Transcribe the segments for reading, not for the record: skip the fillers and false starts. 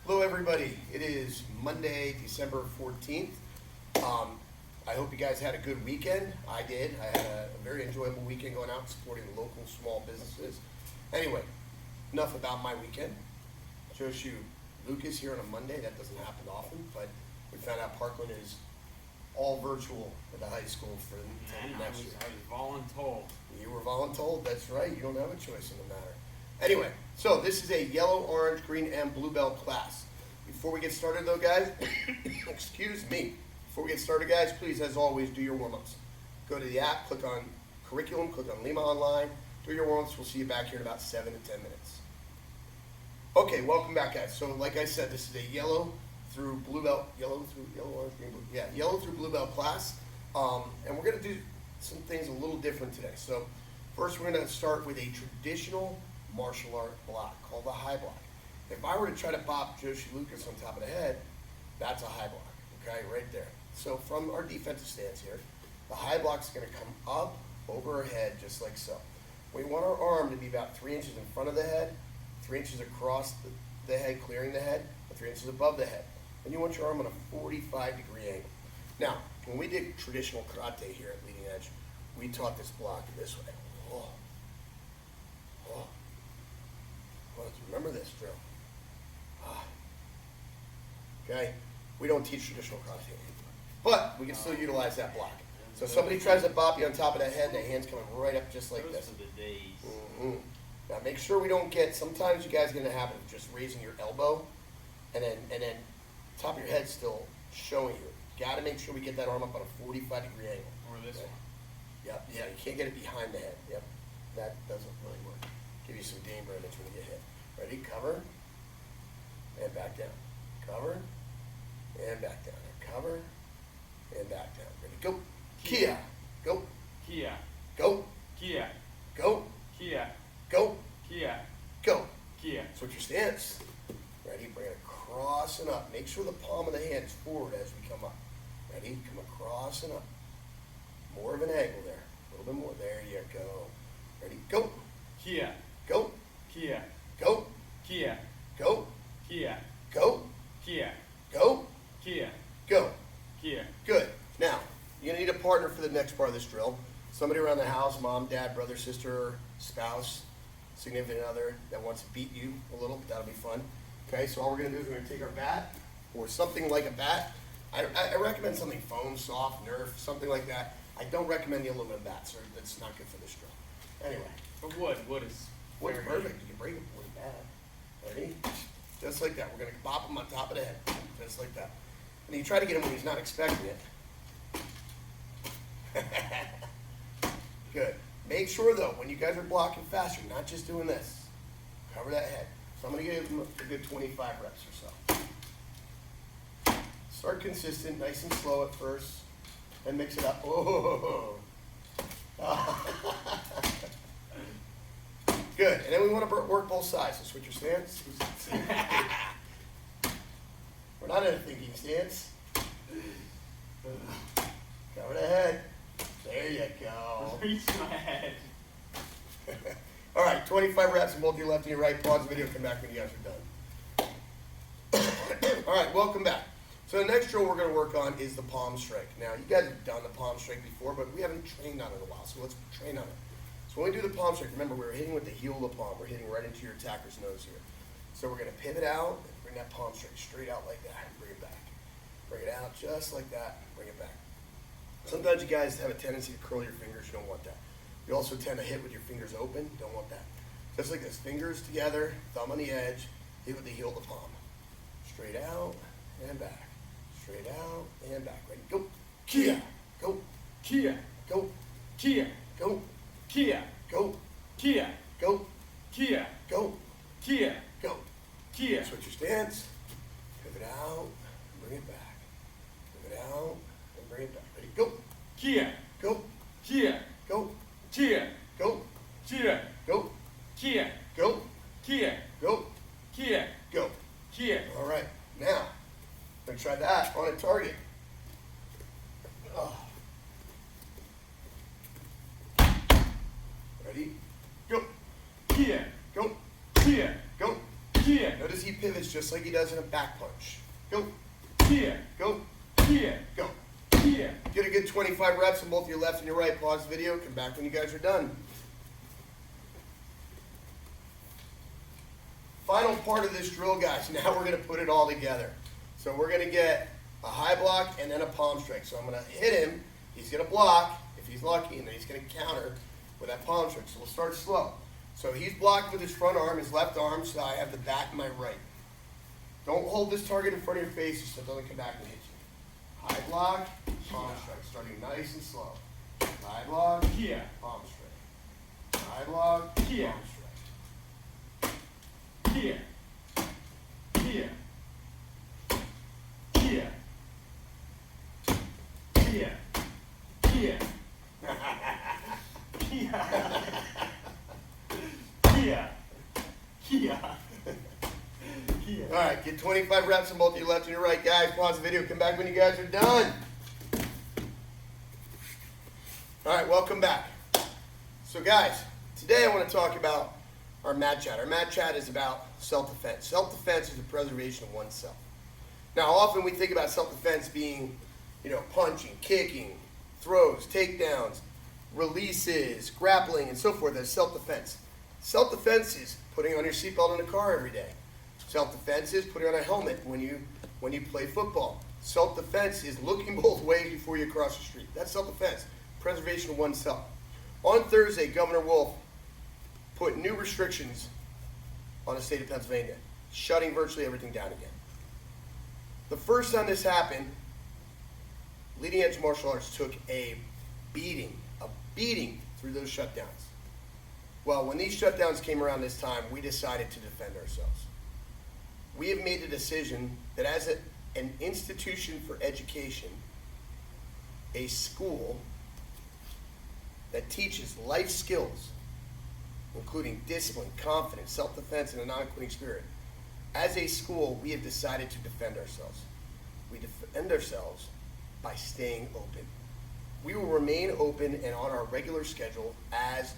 Hello everybody, it is Monday, December 14th. I hope you guys had a good weekend. I did. I had a very enjoyable weekend going out and supporting local small businesses. Anyway, enough about my weekend. Joshu Lucas here on a Monday. That doesn't happen often, but we found out Parkland is all virtual at the high school for next year. I was voluntold. You were voluntold, that's right. You don't have a choice in the matter. Anyway, so this is a yellow, orange, green, and blue belt class. Before we get started though, guys, excuse me. Before we get started, guys, please, as always, do your warm-ups. Go to the app, click on curriculum, click on Lima Online, do your warm-ups. We'll see you back here in about 7 to 10 minutes. Okay, welcome back, guys. So like I said, this is a yellow through blue belt, yellow, orange, green, blue. Yeah, yellow through blue belt class. And we're gonna do some things a little different today. So first we're gonna start with a traditional martial art block called the high block. If I were to try to bop Joshi Lucas on top of the head, that's a high block, okay, right there. So from our defensive stance here, the high block's gonna come up over our head just like so. We want our arm to be about 3 inches in front of the head, 3 inches across the head, clearing the head, and 3 inches above the head. And you want your arm on a 45-degree angle. Now, when we did traditional karate here at Leading Edge, we taught this block this way. Oh. Oh. Well, remember this drill. Okay? We don't teach traditional karate anymore. But we can still utilize that block. So if somebody tries to bop you on top of the head, the hand's coming right up just like this. Those are the days. Mm-hmm. Now make sure we don't get, sometimes you guys get in the habit of just raising your elbow and then top of your head still showing you. Got to make sure we get that arm up on a 45-degree angle. Or this one. Yep, yeah, you can't get it behind the head. Yep, that doesn't really work. Give you some danger image when you get hit. Ready? Cover and back down. Cover and back down. Cover and back down. Ready? Go. Kia. Go. Kia. Go. Kia. Go. Kia. Go. Kia. Go. Kia. Switch your stance. Ready? Bring it across and up. Make sure the palm of the hand is forward as we come up. Ready? Come across and up. More of an angle there. A little bit more. There you go. Ready? Go. Kia. Go. Kia. Go. Kia. Go. Kia. Go. Kia. Go. Kia. Go. Kia. Good. Now, you're going to need a partner for the next part of this drill. Somebody around the house, mom, dad, brother, sister, spouse, significant other that wants to beat you a little. That'll be fun. Okay, so all we're going to do is we're going to take our bat or something like a bat. I recommend something foam, soft, Nerf, something like that. I don't recommend the aluminum bats, or that's not good for this drill. Anyway. But wood is Wood's very perfect. You can break it with a bat. Ready? Just like that. We're going to bop him on top of the head. Just like that. And you try to get him when he's not expecting it. Good. Make sure though, when you guys are blocking fast, you're not just doing this. Cover that head. So I'm going to give him a good 25 reps or so. Start consistent, nice and slow at first. Then mix it up. Oh. Good. And then we want to work both sides. So switch your stance. We're not in a thinking stance. Cover the head. There you go. Reach my head. All right, 25 reps in both your left and your right. Pause the video, come back when you guys are done. All right, welcome back. So the next drill we're going to work on is the palm strike. Now, you guys have done the palm strike before, but we haven't trained on it in a while, so let's train on it. So when we do the palm strike, remember we're hitting with the heel of the palm. We're hitting right into your attacker's nose here. So we're going to pivot out and bring that palm strike straight out like that and bring it back. Bring it out just like that, bring it back. Sometimes you guys have a tendency to curl your fingers. You don't want that. You also tend to hit with your fingers open. Don't want that. Just like this, fingers together, thumb on the edge, hit with the heel of the palm. Straight out and back. Straight out and back. Ready? Go. Kia. Go. Kia. Go. Kia. Go. Kia. Go. Kia. Go. Kia. Go. Kia. Go. Kia. Switch your stance. Pivot out. Bring it back. Pivot out and bring it back. Ready? Go. Kia. Go. Kia. Go. Kia. Go. Kia. Go. Kia. Go. Kia. Go. Kia. Go. Kia. All right. Now, we're going to try that on a target. Oh. Ready? Go. Kia. Go. Kia. Go. Here. Notice he pivots just like he does in a back punch. Go, Here. go, Here. go. Here. Get a good 25 reps on both your left and your right. Pause the video. Come back when you guys are done. Final part of this drill, guys. Now we're going to put it all together. So we're going to get a high block and then a palm strike. So I'm going to hit him. He's going to block if he's lucky, and then he's going to counter with that palm strike. So we'll start slow. So he's blocked with his front arm, his left arm, so I have the bat in my right. Don't hold this target in front of your face so it doesn't come back and hit you. High block, palm strike, starting nice and slow. High block, Here. palm strike. High block, Here. palm strike. Here. Here. Here. Here. Here. Here. Here. Here. All right, get 25 reps on both your left and your right, guys. Pause the video. Come back when you guys are done. All right, welcome back. So, guys, today I want to talk about our mat chat. Our mat chat is about self-defense. Self-defense is the preservation of oneself. Now, often we think about self-defense being, punching, kicking, throws, takedowns, releases, grappling, and so forth as self-defense. Self-defense is putting on your seatbelt in a car every day. Self-defense is putting on a helmet when you play football. Self-defense is looking both ways before you cross the street. That's self-defense, preservation of oneself. On Thursday, Governor Wolf put new restrictions on the state of Pennsylvania, shutting virtually everything down again. The first time this happened, leading edge martial arts took a beating through those shutdowns. Well, when these shutdowns came around this time, we decided to defend ourselves. We have made the decision that as an institution for education, a school that teaches life skills, including discipline, confidence, self-defense, and a non-quitting spirit, as a school, we have decided to defend ourselves. We defend ourselves by staying open. We will remain open and on our regular schedule as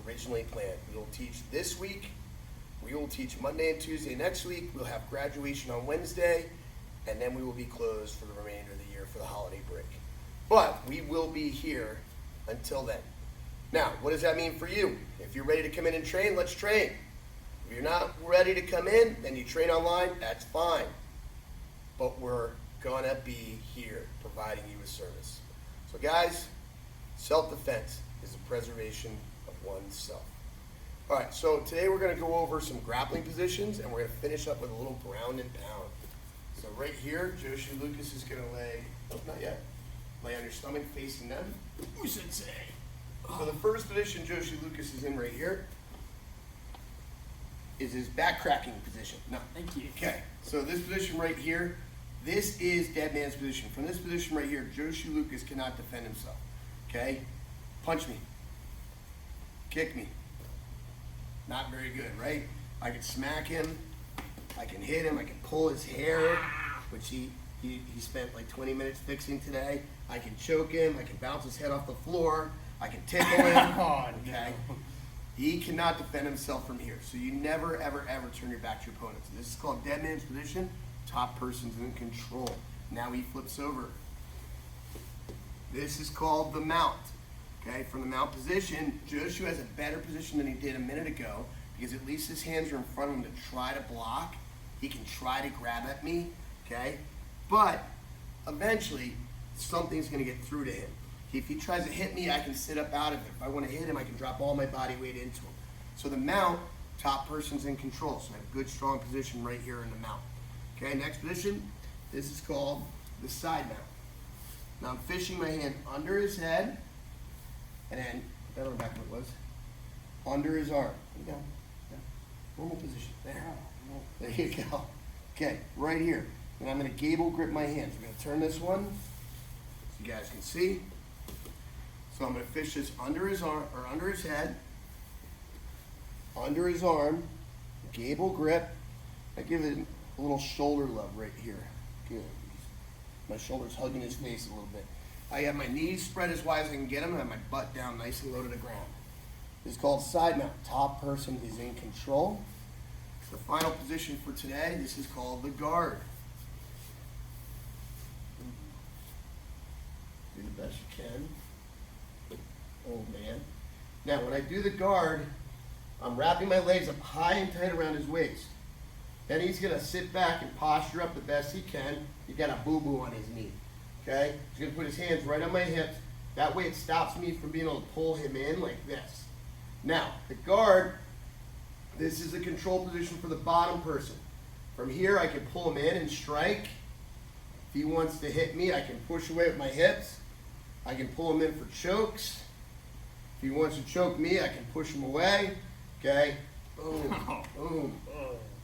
originally planned. We will teach this week. We will teach Monday and Tuesday next week. We'll have graduation on Wednesday, and then we will be closed for the remainder of the year for the holiday break. But we will be here until then. Now, what does that mean for you? If you're ready to come in and train, let's train. If you're not ready to come in and you train online, that's fine. But we're gonna be here providing you a service. So guys, self-defense is the preservation of oneself. All right, so today we're gonna go over some grappling positions and we're gonna finish up with a little ground and pound. So right here, Joshi Lucas is gonna lay on your stomach facing them. Sensei. So the first position Joshi Lucas is in right here is his back cracking position. No. Thank you. Okay, so this position right here, this is dead man's position. From this position right here, Joshi Lucas cannot defend himself. Okay? Punch me. Kick me. Not very good, right? I can smack him. I can hit him. I can pull his hair, which he spent like 20 minutes fixing today. I can choke him. I can bounce his head off the floor. I can tickle him. Okay? He cannot defend himself from here. So you never, ever, ever turn your back to your opponent. So this is called dead man's position. Top person's in control. Now he flips over. This is called the mount. Okay, from the mount position, Joshua has a better position than he did a minute ago because at least his hands are in front of him to try to block. He can try to grab at me, okay? But eventually, something's going to get through to him. If he tries to hit me, I can sit up out of it. If I want to hit him, I can drop all my body weight into him. So the mount, top person's in control. So I have a good, strong position right here in the mount. Okay, next position, this is called the side mount. Now I'm fishing my hand under his head, and then, I don't know back what it was, under his arm. There you go. Yeah. Normal position. There. There you go. Okay, right here. And I'm going to gable grip my hands. I'm going to turn this one so you guys can see. So I'm going to fish this under his arm, or under his head, under his arm, gable grip. I give it a little shoulder love right here. Good. My shoulder's hugging his face a little bit. I have my knees spread as wide as I can get them, and I have my butt down nice and low to the ground. This is called side mount. Top person is in control. The final position for today, this is called the guard. Do the best you can. Oh man. Now when I do the guard, I'm wrapping my legs up high and tight around his waist. Then he's gonna sit back and posture up the best he can. He got a boo-boo on his knee. Okay? He's gonna put his hands right on my hips. That way it stops me from being able to pull him in like this. Now, the guard, this is a control position for the bottom person. From here, I can pull him in and strike. If he wants to hit me, I can push away with my hips. I can pull him in for chokes. If he wants to choke me, I can push him away. Okay? Boom, boom.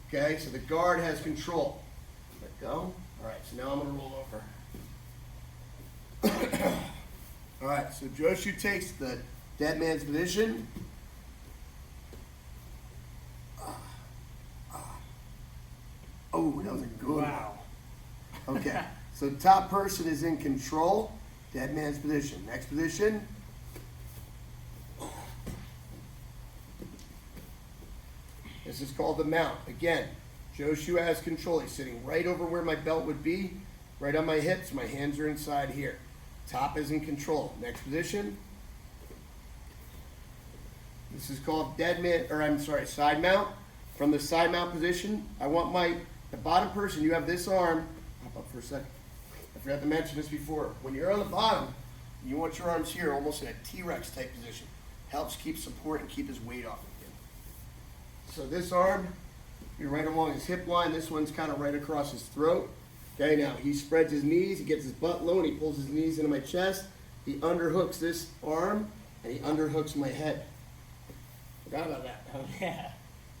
Okay, so the guard has control. Let go. All right, so now I'm going to roll over. All right, so Joshu takes the dead man's position. Oh, that was a good one. Okay, so top person is in control. Dead man's position. Next position. This is called the mount. Again, Joshu has control. He's sitting right over where my belt would be, right on my hips. My hands are inside here. Top is in control. Next position. This is called side mount. From the side mount position, I want the bottom person, you have this arm, hop up for a second. I forgot to mention this before. When you're on the bottom, you want your arms here, almost in a T-Rex type position. Helps keep support and keep his weight off of him. So this arm, you're right along his hip line. This one's kind of right across his throat. Okay, now he spreads his knees, he gets his butt low, and he pulls his knees into my chest. He underhooks this arm, and he underhooks my head. Forgot about that. Huh? Yeah.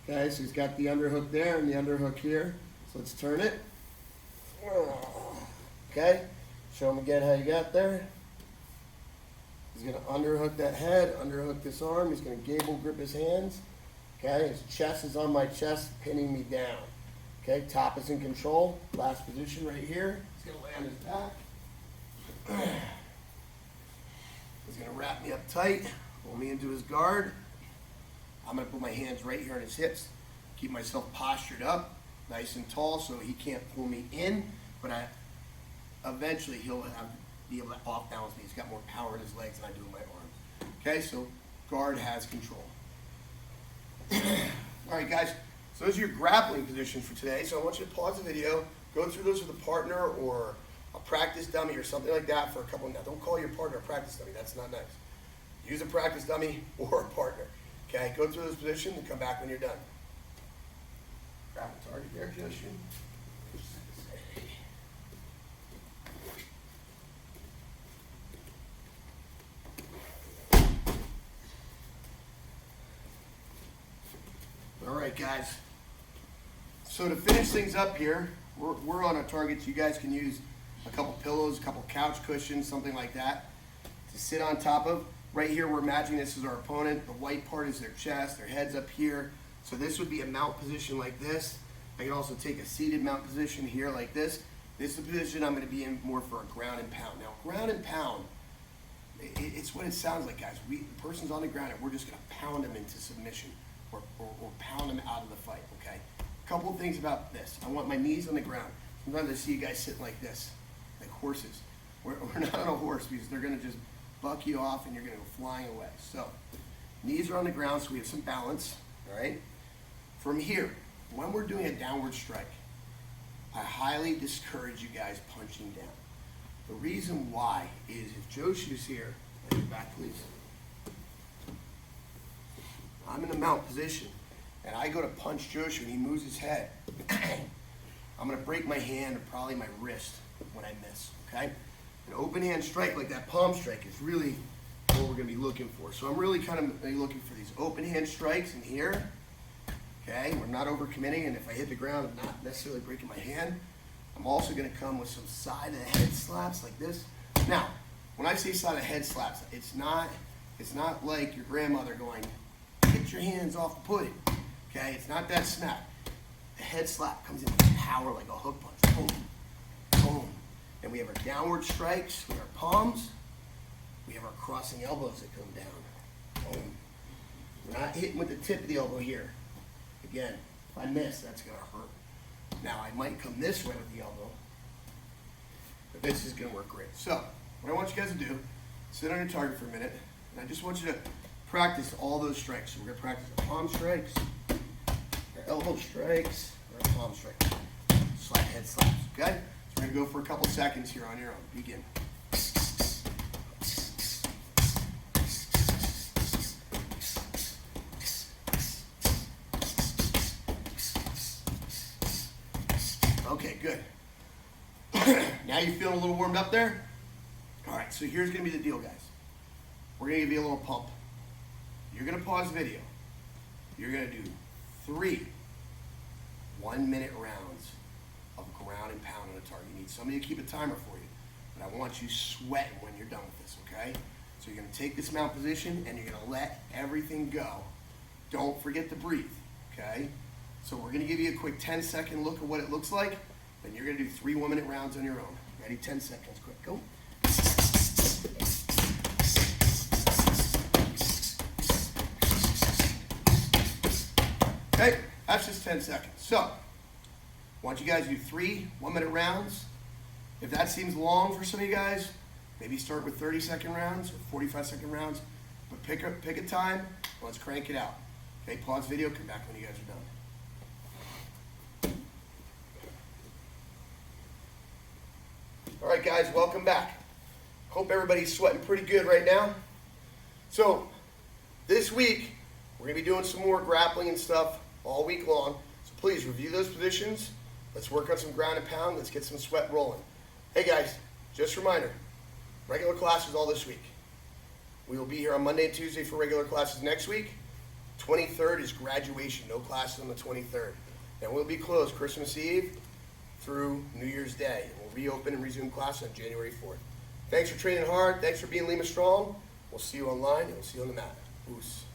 Okay, so he's got the underhook there and the underhook here. So let's turn it. Okay, show him again how you got there. He's going to underhook that head, underhook this arm. He's going to gable grip his hands. Okay, his chest is on my chest, pinning me down. Okay, top is in control. Last position right here. He's going to lay on his back. He's going to wrap me up tight, pull me into his guard. I'm going to put my hands right here on his hips, keep myself postured up, nice and tall, so he can't pull me in, but eventually he'll be able to off balance me. He's got more power in his legs than I do in my arms. Okay, so guard has control. All right, guys, so those are your grappling positions for today. So I want you to pause the video, go through those with a partner or a practice dummy or something like that for a couple. Now, don't call your partner a practice dummy. That's not nice. Use a practice dummy or a partner. Okay, go through those positions and come back when you're done. Grab a target there, Joshua. All right, guys. So to finish things up here, we're on a target so you guys can use a couple pillows, a couple couch cushions, something like that to sit on top of. Right here, we're imagining this is our opponent. The white part is their chest, their head's up here. So this would be a mount position like this. I can also take a seated mount position here like this. This is the position I'm going to be in more for a ground and pound. Now, ground and pound, it's what it sounds like, guys. The person's on the ground and we're just going to pound them into submission or pound them out of the fight, okay? A couple of things about this. I want my knees on the ground. Sometimes I see you guys sitting like this, like horses. We're not on a horse because they're going to just buck you off and you're going to go flying away. So, knees are on the ground so we have some balance, all right? From here, when we're doing a downward strike, I highly discourage you guys punching down. The reason why is if Joshu's here, lay your back please. I'm in a mount position and I go to punch Joshu and he moves his head. I'm going to break my hand or probably my wrist when I miss, okay? An open hand strike like that palm strike is really what we're going to be looking for. So I'm really kind of looking for these open hand strikes in here. Okay, we're not overcommitting, and if I hit the ground, I'm not necessarily breaking my hand. I'm also going to come with some side of the head slaps like this. Now, when I say side of head slaps, it's not like your grandmother going, get your hands off the pudding. Okay, it's not that snap. The head slap comes in with power like a hook punch. Boom, boom. And we have our downward strikes with our palms. We have our crossing elbows that come down. Boom. We're not hitting with the tip of the elbow here. Again, If I miss, that's gonna hurt. Now I might come this way with the elbow, but this is gonna work great. So, what I want you guys to do, sit on your target for a minute, and I just want you to practice all those strikes. So we're gonna practice our palm strikes, our elbow strikes, our palm strikes. Slide head slaps, okay? So we're gonna go for a couple seconds here on your own. Begin. Okay, good. Now you feeling a little warmed up there? All right, so here's gonna be the deal, guys. We're gonna give you a little pump. You're gonna pause the video. You're gonna do 3 1-minute rounds of ground and pound on a target. You need somebody to keep a timer for you, but I want you sweating when you're done with this, okay? So you're gonna take this mount position and you're gonna let everything go. Don't forget to breathe, okay? So we're gonna give you a quick 10-second look at what it looks like, then you're gonna do 3 1-minute rounds on your own. Ready? 10 seconds, quick, go. Okay, that's just 10 seconds. So, I want you guys to do 3 1-minute rounds. If that seems long for some of you guys, maybe start with 30-second rounds or 45-second rounds, but pick a time, and let's crank it out. Okay, pause video, come back when you guys are done. All right, guys, welcome back. Hope everybody's sweating pretty good right now. So, this week, we're gonna be doing some more grappling and stuff all week long. So please review those positions. Let's work on some ground and pound. Let's get some sweat rolling. Hey guys, just a reminder, regular classes all this week. We will be here on Monday and Tuesday for regular classes next week. 23rd is graduation, no classes on the 23rd. Then we'll be closed Christmas Eve through New Year's Day. And we'll reopen and resume classes on January 4th. Thanks for training hard. Thanks for being Lima Strong. We'll see you online and we'll see you on the mat. Oos.